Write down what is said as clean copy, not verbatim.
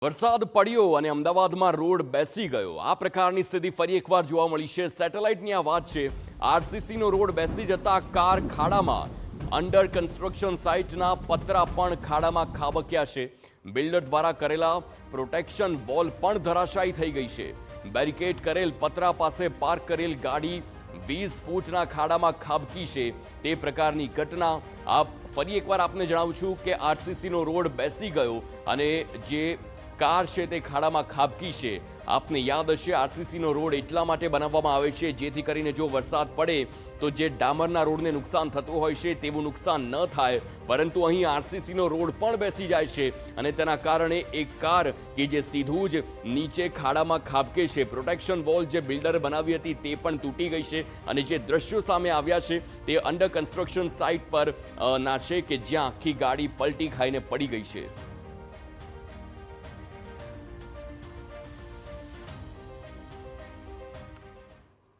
વરસાદ પડ્યો અને અમદાવાદમાં રોડ બેસી ગયો। આ પ્રકારની સ્થિતિ ફરી એકવાર જોવા મળી છે। સેટેલાઇટની આ વાત છે। આરસીસીનો રોડ બેસી જતા કાર ખાડામાં, અંડર કન્સ્ટ્રક્શન સાઇટના પતરા પણ ખાડામાં ખાબક્યા છે। બિલ્ડર દ્વારા કરેલા પ્રોટેક્શન વોલ પણ ધરાશાયી થઈ ગઈ છે। બેરિકેડ કરેલ પતરા પાસે પાર્ક કરેલ ગાડી 20 ફૂટના ખાડામાં ખાબકી છે। તે પ્રકારની ઘટના ફરી એકવાર આપને જણાવું છું કે આરસીસીનો રોડ બેસી ગયો અને જે કાર છે તે ખાડામાં ખાબકી છે। આપને યાદ હશે, આરસીસીનો રોડ એટલા માટે બનાવવામાં આવે છે જેથી કરીને જો વરસાદ પડે તો જે ડામરના રોડને નુકસાન થતું હોય છે તેવું નુકસાન ન થાય, પરંતુ અહીં આરસીસીનો રોડ પણ બેસી જાય છે અને તેના કારણે એક કાર કે જે સીધું જ નીચે ખાડામાં ખાબકે છે। પ્રોટેક્શન વોલ જે બિલ્ડરે બનાવી હતી તે પણ તૂટી ગઈ છે અને જે દ્રશ્યો સામે આવ્યા છે તે અંડર કન્સ્ટ્રક્શન સાઇટ પર ના છે કે જ્યાં આખી ગાડી પલટી ખાઈને પડી ગઈ છે।